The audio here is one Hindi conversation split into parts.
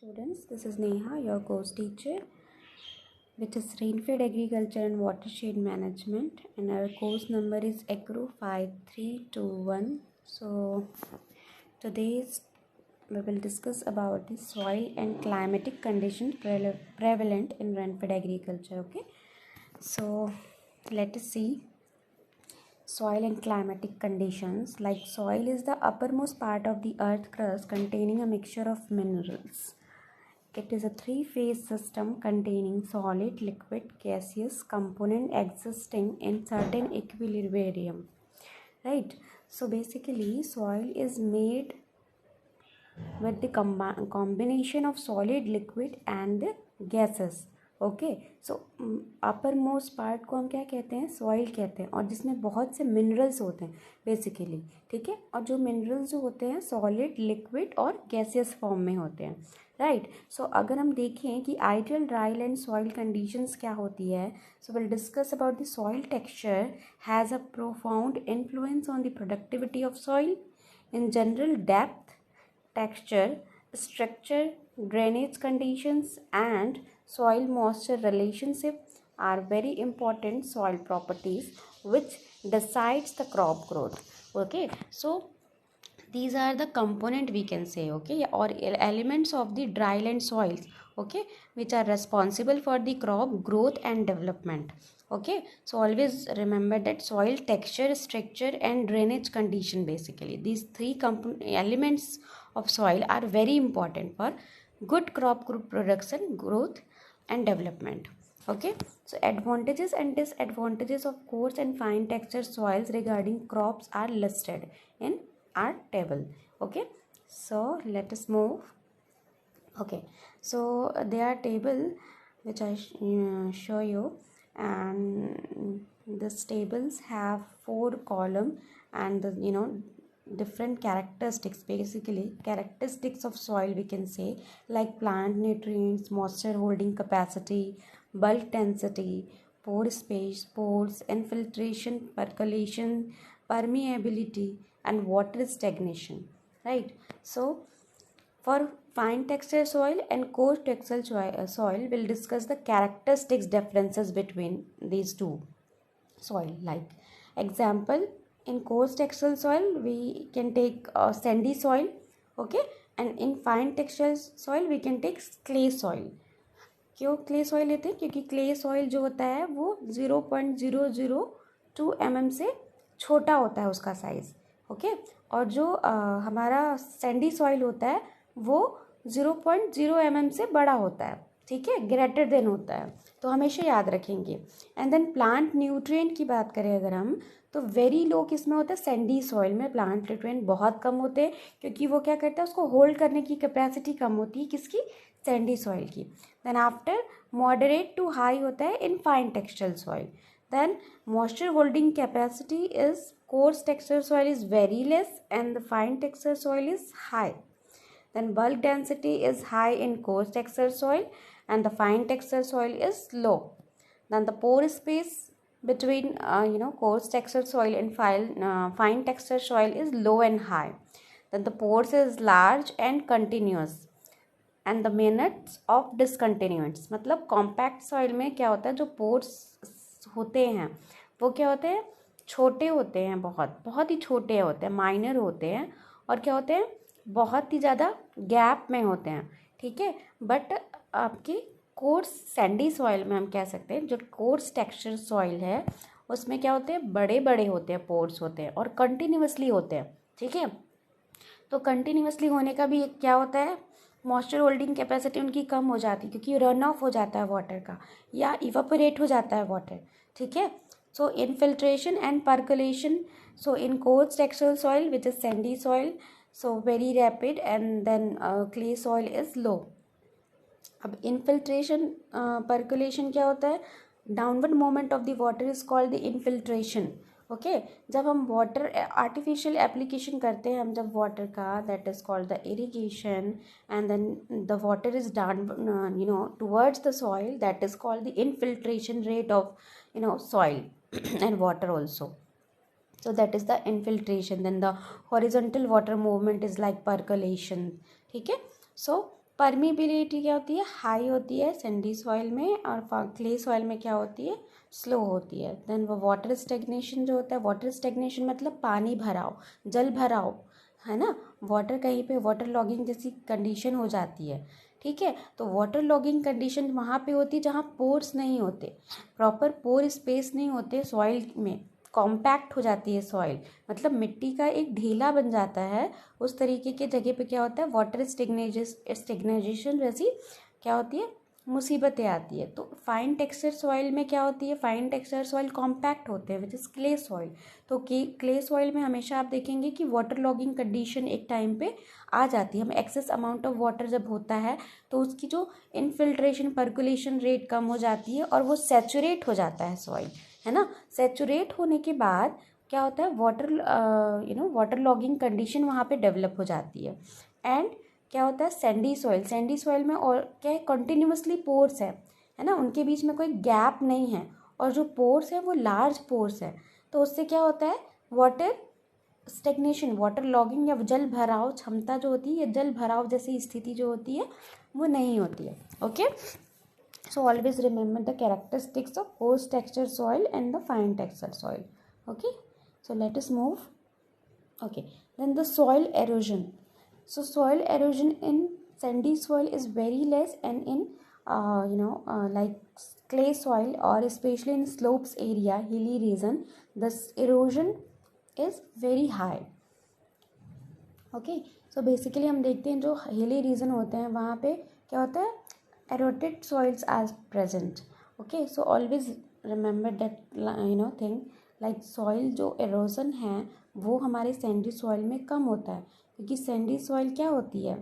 students, this is Neha, your course teacher, which is Rainfed Agriculture and Watershed Management, and our course number is AGRO 5321. So today's we will discuss about the soil and climatic conditions prevalent in Rainfed Agriculture. Okay, so let us see soil and climatic conditions. Like soil is the uppermost part of the earth crust containing a mixture of minerals. It is a three-phase system containing solid, liquid, gaseous component existing in certain equilibrium. Right? So basically, soil is made with the combination of solid, liquid and gases. Okay so upper most part को हम क्या कहते हैं, सॉइल कहते हैं, और जिसमें बहुत से मिनरल्स होते हैं बेसिकली. ठीक है, और जो मिनरल्स जो होते हैं सॉलिड, लिक्विड और गैसियस फॉर्म में होते हैं. राइट. सो अगर हम देखें कि ideal dry land soil conditions क्या होती है, so will discuss about the soil texture has a profound influence on the productivity of soil. In general depth, texture, structure, drainage conditions and soil moisture relationship are very important soil properties which decides the crop growth. Okay, so these are the component we can say, okay, or elements of the dryland soils, okay, which are responsible for the crop growth and development. Okay, so always remember that soil texture, structure and drainage condition, basically these three elements of soil are very important for good crop production, growth and development. Okay, so advantages and disadvantages of coarse and fine texture soils regarding crops are listed in our table. Okay, so let us move. Okay, so there are table which I show you, and these tables have 4 column and the different characteristics, basically characteristics of soil we can say, like plant nutrients, moisture holding capacity, bulk density, pore space, pores, infiltration, percolation, permeability and water stagnation. Right. So for fine texture soil and coarse texture soil, we'll discuss the characteristics differences between these two soil. Like example, in coarse texture soil we can take sandy soil, okay, and in fine texture soil we can take clay soil. क्यों क्ले सॉइल लेते हैं? क्योंकि क्ले सॉइल जो होता है वो 0.002 mm से छोटा होता है उसका साइज़. ओके, और जो हमारा सैंडी सॉइल होता है वो 0.0 mm से बड़ा होता है. ठीक है, ग्रेटर देन होता है, तो हमेशा याद रखेंगे. एंड देन प्लांट न्यूट्रिएंट की बात करें अगर हम, तो वेरी लो किसमें होता है? सैंडी सॉइल में प्लांट न्यूट्रिएंट बहुत कम होते हैं, क्योंकि वो क्या करता है, उसको होल्ड करने की कैपेसिटी कम होती है. किसकी? सैंडी सॉइल की. Then after moderate to high होता है in fine texture soil. then moisture holding capacity is coarse texture soil is very less and the fine texture soil is high. Then bulk density is high in coarse texture soil and the fine texture soil is low. Then the pore space between coarse texture soil and fine texture soil is low and high. Then the pores is large and continuous. And the minutes of discontinuance, मतलब कॉम्पैक्ट सॉइल में क्या होता है, जो पोर्स होते हैं वो क्या होते हैं? छोटे होते हैं, बहुत बहुत ही छोटे होते हैं, माइनर होते हैं, और क्या होते हैं? बहुत ही ज़्यादा गैप में होते हैं. ठीक है, बट आपकी कोर्स सैंडी सॉइल में हम कह सकते हैं, जो कोर्स टेक्सचर सॉइल है उसमें क्या होते हैं? बड़े बड़े होते हैं, पोर्स होते हैं और कंटिन्यूसली होते हैं. ठीक है, तो कंटिन्यूसली होने का भी क्या होता है? मॉइस्चर होल्डिंग कैपेसिटी उनकी कम हो जाती है, क्योंकि रन ऑफ हो जाता है वाटर का या इवापोरेट हो जाता है वाटर. ठीक है, so infiltration and percolation, so in coarse texture soil which is sandy soil, so very rapid, and then clay soil is low. अब इनफिल्ट्रेशन पर्कुलेशन क्या होता है? Downward movement of the water is called the infiltration. Okay, जब हम वाटर आर्टिफिशियल एप्लीकेशन करते हैं हम जब वाटर का, that is called the irrigation, and then the water is down towards the soil, that is called the infiltration rate of soil and water also. So that is the infiltration. Then the horizontal water movement is like percolation. ठीक है, so परमीबिलिटी क्या होती है, हाई होती है सैंडी सॉइल में, और क्ले सॉइल में क्या होती है, स्लो होती है। देन वो वाटर स्टेग्नेशन जो होता है, वाटर स्टेग्नेशन मतलब पानी भराव, जल भराव, है ना, वाटर कहीं पे वाटर लॉगिंग जैसी कंडीशन हो जाती है, ठीक है। तो वाटर लॉगिंग कंडीशन वहाँ पे होती है जहाँ पोर्स नहीं होते, प्रॉपर पोर स्पेस नहीं होते सॉइल में, कॉम्पैक्ट हो जाती है सॉइल, मतलब मिट्टी का एक ढेला बन जाता है, उस तरीके के जगह पे क्या होता है, वाटर स्टेग्नेशन जैसी क्या होती है, मुसीबतें आती है। तो फाइन टेक्सचर सॉइल में क्या होती है, फाइन टेक्सचर सॉइल कॉम्पैक्ट होते हैं विच इज़ क्ले सॉइल। तो क्ले सॉइल में हमेशा आप देखेंगे कि वाटर लॉगिंग कंडीशन एक टाइम पे आ जाती है, हम एक्सेस अमाउंट ऑफ वाटर जब होता है तो उसकी जो इनफिल्ट्रेशन पर्कुलेशन रेट कम हो जाती है और वो सेचुरेट हो जाता है सॉइल, है ना। सेचुरेट होने के बाद क्या होता है, वाटर वाटर लॉगिंग कंडीशन वहाँ पे डेवलप हो जाती है। एंड क्या होता है, सैंडी सॉइल, सैंडी सॉइल में और क्या है, कंटिन्यूसली पोर्स है ना, उनके बीच में कोई गैप नहीं है, और जो पोर्स है वो लार्ज पोर्स है। तो उससे क्या होता है, वाटर स्टेग्नेशन, वाटर लॉगिंग या जल भराव क्षमता जो होती है, या जल भराव जैसी स्थिति जो होती है वो नहीं होती है। Okay, so always remember the characteristics of coarse texture soil and the fine texture soil. Okay, so let us move. Okay, then the soil erosion. So soil erosion in sandy soil is very less, and in like clay soil or especially in slopes area, hilly region, the erosion is very high. Okay, so basically हम देखते हैं जो हिली रीजन होते हैं वहाँ पे क्या होता है, eroded soils as present. Okay, so always remember that thing, like soil जो erosion है वो हमारे सैंडी सॉइल में कम होता है, क्योंकि सैंडी सॉइल क्या होती है,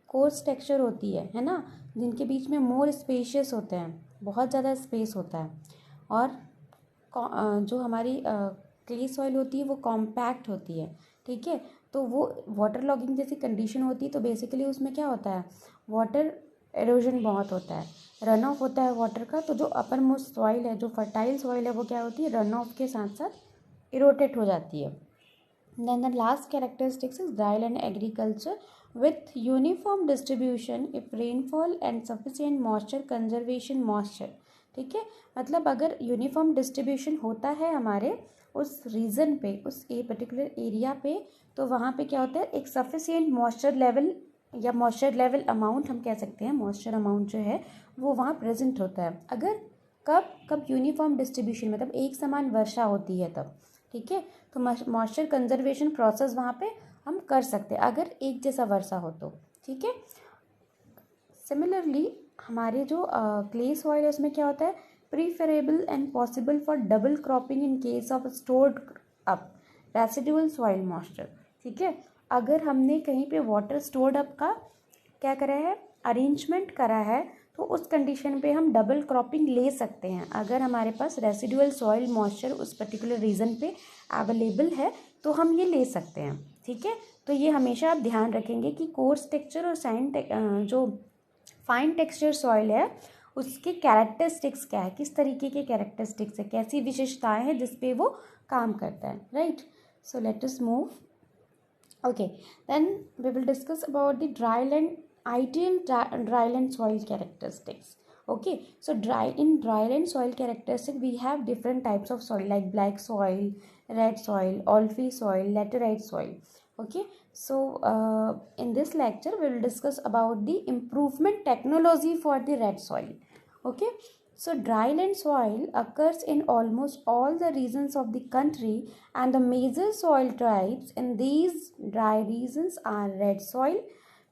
कोर्स टेक्सचर होती है ना, जिनके बीच में मोर स्पेशियस होते हैं, बहुत ज़्यादा स्पेस होता है, और जो हमारी क्ले सॉइल होती है वो कॉम्पैक्ट होती है, ठीक है। तो वो वाटर लॉगिंग जैसी कंडीशन होती है, तो बेसिकली उसमें क्या होता है, वाटर एरोजन बहुत होता है, रन ऑफ होता है वाटर का। तो जो अपर मोस्ट सॉइल है, जो फर्टाइल सॉइल है, वो क्या होती है, रन ऑफ के साथ साथ इरोटेट हो जाती है। Then the last characteristics is dryland agriculture with uniform distribution if rainfall and sufficient moisture conservation moisture, ठीक है। मतलब अगर यूनिफॉर्म डिस्ट्रीब्यूशन होता है हमारे उस रीजन पे, उस ए पर्टिकुलर एरिया पे, तो वहाँ पे क्या होता है, एक सफिशिएंट मॉइस्चर लेवल या मॉइस्चर लेवल अमाउंट हम कह सकते हैं, मॉइस्चर अमाउंट जो है वो वहाँ प्रेजेंट होता है। अगर कब कब यूनिफॉर्म डिस्ट्रीब्यूशन मतलब एक समान वर्षा होती है तब, ठीक है। तो मॉइस्चर कंजर्वेशन प्रोसेस वहाँ पे हम कर सकते हैं अगर एक जैसा वर्षा हो तो, ठीक है। सिमिलरली हमारे जो क्ले सॉइल है उसमें क्या होता है, preferable and possible for double cropping in case of stored up residual soil moisture, ठीक है। अगर हमने कहीं पे वाटर स्टोर्ड अप का क्या करा है, अरेंजमेंट करा है, तो उस कंडीशन पे हम डबल क्रॉपिंग ले सकते हैं। अगर हमारे पास रेसिडुअल सॉइल मॉइस्चर उस पर्टिकुलर रीजन पे अवेलेबल है तो हम ये ले सकते हैं, ठीक है। तो ये हमेशा आप ध्यान रखेंगे कि कोर्स टेक्सचर और जो फाइन टेक्सचर सॉइल है उसके कैरेक्टरिस्टिक्स क्या है, किस तरीके के कैरेक्टरिस्टिक्स है, कैसी विशेषताएं हैं जिस पे वो काम करता है, right. So let us move. Okay, then we will discuss about the dryland, ideal dryland soil characteristics. Okay, so dryland soil characteristic we have different types of soil like black soil, red soil, alfy soil, laterite soil. Okay, so in this lecture we will discuss about the improvement technology for the red soil. Okay, so dryland soil occurs in almost all the regions of the country, and the major soil types in these dry regions are red soil,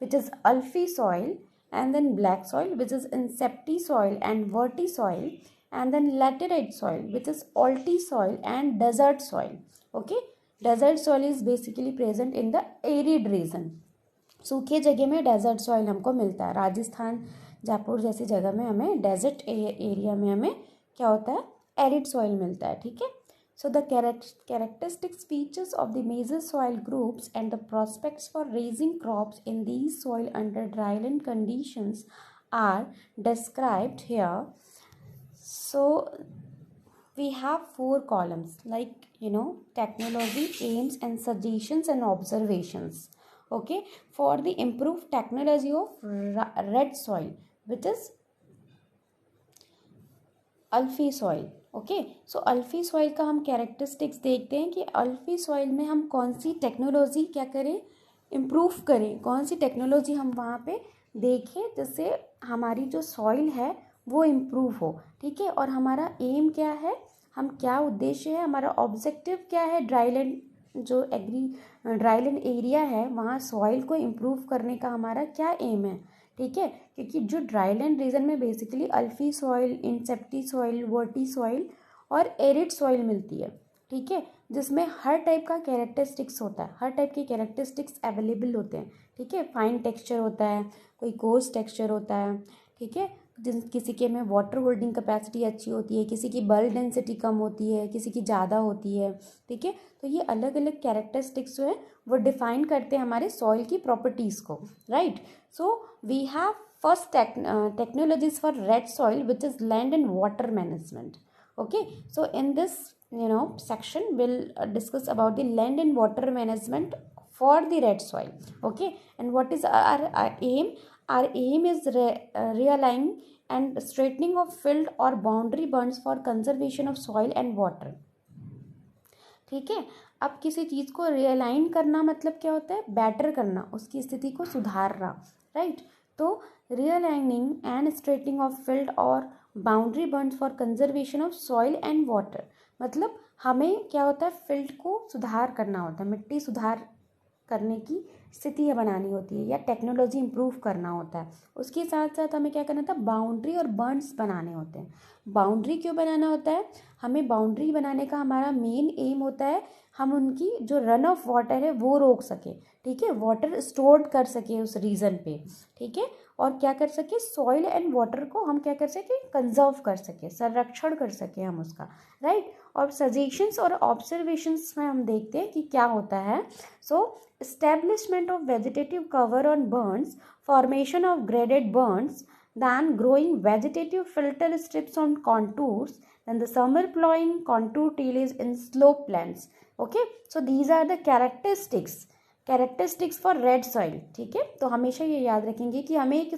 which is alfy soil, and then black soil, which is insepti soil and verti soil, and then laterite soil, which is alti soil and desert soil. Okay, desert soil is basically present in the arid region. सूखे जगह में डेजर्ट सॉइल हमको मिलता है, राजस्थान जयपुर जैसी जगह में हमें डेजर्ट एरिया में हमें क्या होता है, एरिड सॉइल मिलता है, ठीक है। So the characteristics features of the major soil groups and the prospects for raising crops in these soil under dryland conditions are described here. So we have 4 columns like technology, aims and suggestions and observations. okay, for the improved technology of red soil, which is अल्फी soil. Okay, so अल्फी soil का हम कैरेक्टरिस्टिक्स देखते हैं कि अल्फी सॉइल में हम कौन सी टेक्नोलॉजी क्या करें, इम्प्रूव करें, कौन सी टेक्नोलॉजी हम वहाँ पे देखें जिससे हमारी जो सॉइल है वो इम्प्रूव हो। ठीक है, और हमारा एम क्या है, हम क्या उद्देश्य है, हमारा ऑब्जेक्टिव क्या है, ड्राईलैंड जो ड्राईलैंड एरिया है वहाँ सॉइल को इम्प्रूव करने का हमारा क्या एम है। ठीक है, क्योंकि जो ड्राईलैंड रीजन में basically अल्फी soil, इंसेप्टी soil, Varti soil और एरिड सॉइल मिलती है। ठीक है, जिसमें हर टाइप का कैरेक्टरिस्टिक्स होता है, हर टाइप के कैरेक्टरिस्टिक्स अवेलेबल होते हैं। ठीक है, फाइन टेक्सचर होता है, कोई कोर्स टेक्सचर होता है। ठीक है, किसी के में वाटर होल्डिंग कैपेसिटी अच्छी होती है, किसी की बल्क डेंसिटी कम होती है, किसी की ज़्यादा होती है। ठीक है, तो ये अलग अलग कैरेक्टरिस्टिक्स जो है वो डिफाइन करते हैं हमारे सॉइल की प्रॉपर्टीज़ को, right. So we have first technologies for red soil, which is land and water management. Okay, so in this section we'll discuss about the land and water management for the red soil. Okay, and what is our aim? Our aim is realigning and straightening of field or boundary bonds for conservation of soil and water. ठीक है, अब किसी चीज़ को रियलाइन करना मतलब क्या होता है, बेटर करना, उसकी स्थिति को सुधारना, राइट। तो रियलाइनिंग एंड स्ट्रेटनिंग ऑफ फील्ड और boundary bonds for conservation of soil and water, मतलब हमें क्या होता है, फील्ड को सुधार करना होता है, मिट्टी सुधार करने की स्थितियाँ बनानी होती है या टेक्नोलॉजी इम्प्रूव करना होता है। उसके साथ साथ हमें क्या करना था, बाउंड्री और बॉन्ड्स बनाने होते हैं। बाउंड्री क्यों बनाना होता है, हमें बाउंड्री बनाने का हमारा मेन एम होता है हम उनकी जो रन ऑफ वाटर है वो रोक सके। ठीक है, वाटर स्टोर्ड कर सके उस रीजन पे। ठीक है, और क्या कर सके, सॉइल एंड वाटर को हम क्या कर सके, कंजर्व कर सके, संरक्षण कर सके हम उसका, राइट। और सजेशंस और ऑब्जर्वेशंस में हम देखते हैं कि क्या होता है। सो establishment of vegetative cover on burns, formation of graded burns, then growing vegetative filter strips on contours, then the summer plowing, contour tillage in slope lands. Okay, so these are the characteristics for red soil. ठीक है, तो हमेशा ये याद रखेंगे कि हमें एक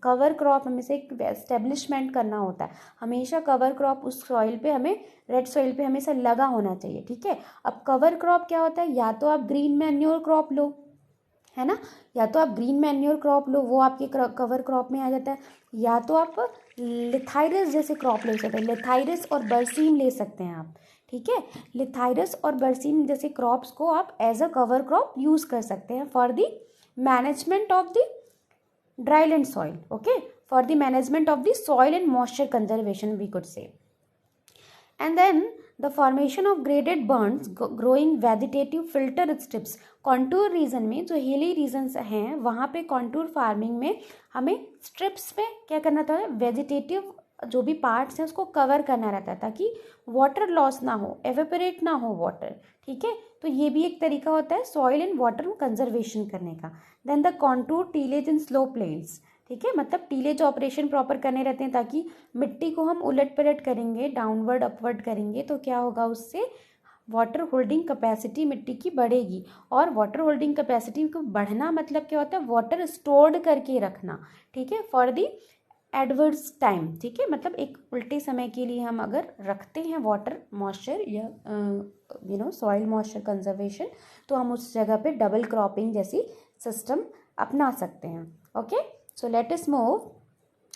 कवर क्रॉप, हमें से एक एस्टेब्लिशमेंट करना होता है, हमेशा कवर क्रॉप उस सॉइल पे हमें, रेड सॉइल पे हमेशा लगा होना चाहिए। ठीक है, अब कवर क्रॉप क्या होता है, या तो आप ग्रीन मैन्योर क्रॉप लो, है ना, या तो आप ग्रीन मैन्योर क्रॉप लो, वो आपके कवर क्रॉप में आ जाता है, या तो आप लिथाइरस जैसे क्रॉप ले सकते हैं, लिथाइरस और बरसीम ले सकते हैं आप। ठीक है, लिथाइरस और बरसीम जैसे क्रॉप्स को आप as a cover crop use कर सकते हैं for the management of the dryland soil. Okay, for the management of the soil and moisture conservation we could say. And then the formation of graded burns, growing vegetative filter strips. Contour region में, जो हिली रीजन्स हैं वहाँ पे कॉन्टूर फार्मिंग में हमें स्ट्रिप्स में क्या करना था, वेजिटेटिव जो भी पार्ट्स हैं उसको कवर करना रहता है ताकि वाटर लॉस ना हो, एवेपोरेट ना हो वाटर। ठीक है, तो ये भी एक तरीका होता है सॉइल एंड वाटर कंजर्वेशन करने का। Then the contour tillage in slow plains. ठीक है, मतलब टीलेज ऑपरेशन प्रॉपर करने रहते हैं ताकि मिट्टी को हम उलट पलट करेंगे, डाउनवर्ड अपवर्ड करेंगे तो क्या होगा, उससे वाटर होल्डिंग कैपेसिटी मिट्टी की बढ़ेगी। और वाटर होल्डिंग कैपेसिटी को बढ़ना मतलब क्या होता है, वाटर स्टोर्ड करके रखना। ठीक है, फॉर दी एडवर्स टाइम। ठीक है, मतलब एक उल्टे समय के लिए हम अगर रखते हैं वाटर मॉइस्चर या सॉइल मॉइस्चर कंजर्वेशन, तो हम उस जगह पे डबल क्रॉपिंग जैसी सिस्टम अपना सकते हैं। Okay, so let us move.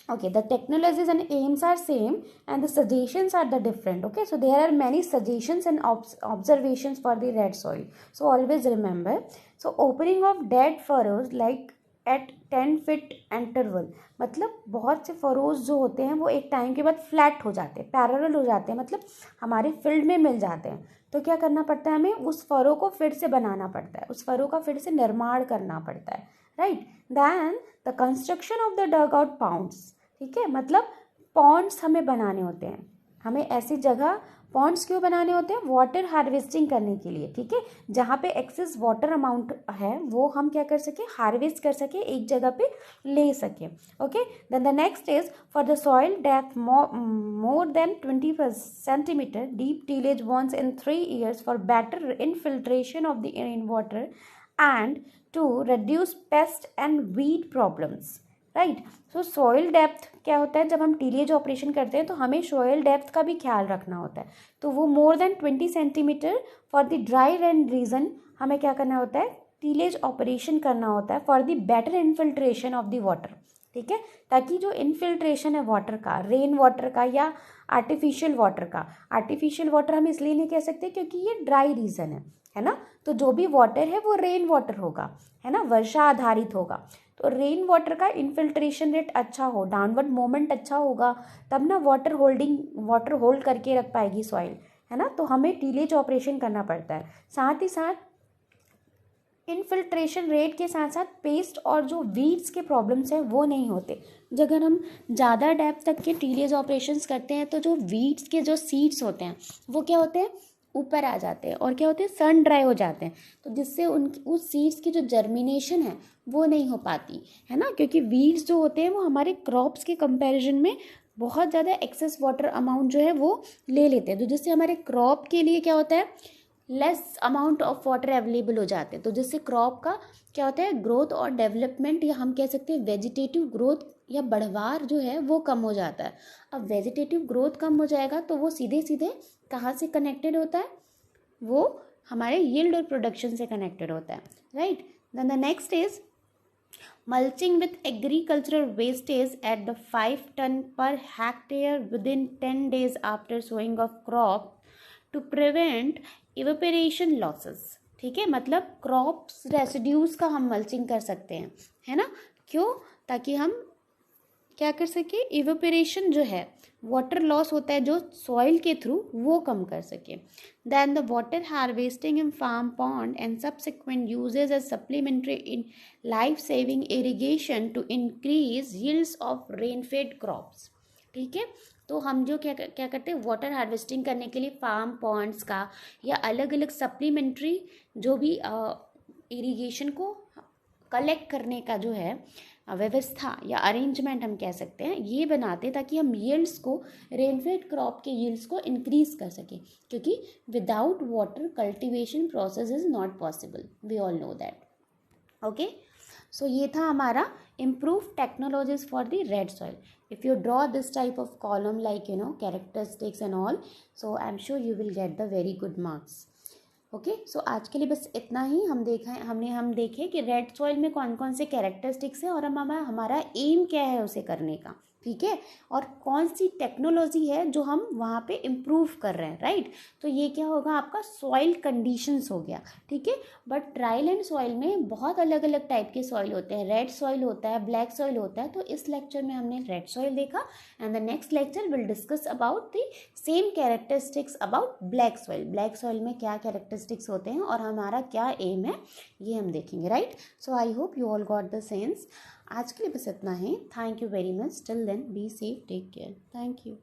Okay, the technologies and aims are same and the suggestions are the different. Okay, so there are many suggestions and observations for the red soil, so always remember. So opening of dead furrows like at 10 feet interval, मतलब बहुत से फरोज जो होते हैं वो एक टाइम के बाद फ्लैट हो जाते हैं, पैरेलल हो जाते हैं, मतलब हमारे फील्ड में मिल जाते हैं। तो क्या करना पड़ता है, हमें उस फरो को फिर से बनाना पड़ता है, उस फरो का फिर से निर्माण करना पड़ता है, right. Then the construction of the dug out ponds. ठीक है, मतलब पॉन्ड्स हमें बनाने होते हैं, हमें ऐसी जगह पॉन्ड्स क्यों बनाने होते हैं, वाटर हार्वेस्टिंग करने के लिए। ठीक है, जहाँ पे एक्सेस वाटर अमाउंट है वो हम क्या कर सके, हार्वेस्ट कर सके, एक जगह पे ले सके। Okay, then the next is for the soil depth more than 20 centimeter deep tillage once in 3 years for better infiltration of the rainwater and to reduce pest and weed problems, right. So soil depth क्या होता है, जब हम टीलेज ऑपरेशन करते हैं तो हमें सॉइल डेप्थ का भी ख्याल रखना होता है। तो वो more than 20 centimetre for the dry land region हमें क्या करना होता है, टीलेज ऑपरेशन करना होता है for the better infiltration of the water, ठीक है। ताकि जो इन्फिल्ट्रेशन है वाटर का, रेन वाटर का या आर्टिफिशियल वाटर का, आर्टिफिशियल वाटर हम इसलिए नहीं कह सकते क्योंकि ये ड्राई रीजन है ना। तो जो भी वाटर है वो रेन वाटर होगा, है ना, वर्षा आधारित होगा। तो रेन वाटर का इन्फिल्ट्रेशन रेट अच्छा हो, डाउनवर्ड मोमेंट अच्छा होगा, तब ना वाटर होल्ड करके रख पाएगी सॉइल, है ना। तो हमें टीलेज ऑपरेशन करना पड़ता है। साथ ही साथ इन्फिल्ट्रेशन रेट के साथ साथ पेस्ट और जो वीड्स के प्रॉब्लम्स हैं वो नहीं होते। जो अगर हम ज़्यादा डेप्थ तक के टीलेज ऑपरेशंस करते हैं तो जो वीड्स के जो सीड्स होते हैं वो क्या होते हैं, ऊपर आ जाते हैं और क्या होते हैं, सन ड्राई हो जाते हैं। तो जिससे उस सीड्स की जो जर्मिनेशन है वो नहीं हो पाती, है ना। क्योंकि वीड्स जो होते हैं वो हमारे क्रॉप्स के कंपैरिजन में बहुत ज़्यादा एक्सेस वाटर अमाउंट जो है वो ले लेते हैं। तो जिससे हमारे क्रॉप के लिए क्या होता है, less amount of water available हो जाते हैं। तो जिससे क्रॉप का क्या होता है, ग्रोथ और डेवलपमेंट, या हम कह सकते हैं वेजिटेटिव ग्रोथ या बढ़वार जो है वो कम हो जाता है। अब वेजिटेटिव ग्रोथ कम हो जाएगा तो वो सीधे सीधे कहाँ से कनेक्टेड होता है, वो हमारे यील्ड और प्रोडक्शन से कनेक्टेड होता है, right. Then the next is mulching with agricultural wastage at the 5 ton per hectare within 10 days after sowing of crop to prevent evaporation losses, ठीक है। मतलब क्रॉप्स रेसिड्यूज का हम मल्चिंग कर सकते हैं, है ना। क्यों, ताकि हम क्या कर सके, इवेपोरेशन जो है, वाटर लॉस होता है जो सॉइल के थ्रू, वो कम कर सके। Then the water harvesting in farm pond and subsequent usages as supplementary in life saving irrigation to increase yields of rainfed crops, ठीक है। तो हम जो क्या करते हैं, वाटर हार्वेस्टिंग करने के लिए फार्म पॉन्ड्स का या अलग अलग सप्लीमेंट्री जो भी इरिगेशन को कलेक्ट करने का जो है व्यवस्था या अरेंजमेंट हम कह सकते हैं, ये बनाते हैं ताकि हम यील्ड्स को, रेनफेड क्रॉप के यील्ड्स को इंक्रीज कर सकें। क्योंकि without water cultivation process is not possible, we all know that, okay. So ये था हमारा improve technologies for the red soil. If you draw this type of column like characteristics and all, so I am sure you will get the very good marks, okay. So आज के लिए बस इतना ही। हम देखें कि रेड सॉइल में कौन कौन से कैरेक्टरिस्टिक्स हैं और हमारा एम क्या है उसे करने का, ठीक है। और कौन सी टेक्नोलॉजी है जो हम वहाँ पे इम्प्रूव कर रहे हैं, राइट। तो ये क्या होगा, आपका सॉइल कंडीशंस हो गया, ठीक है। बट ड्राई लैंड सॉइल में बहुत अलग अलग टाइप के सॉइल होते हैं, रेड सॉइल होता है, ब्लैक सॉइल होता है। तो इस लेक्चर में हमने रेड सॉइल देखा and the next lecture will discuss about the same characteristics about black soil. Black soil में क्या कैरेक्टरिस्टिक्स होते हैं और हमारा क्या एम है, ये हम देखेंगे, right. So I hope you all got the sense. आज के लिए बस इतना ही। Thank you very much. Till then be safe, take care, thank you.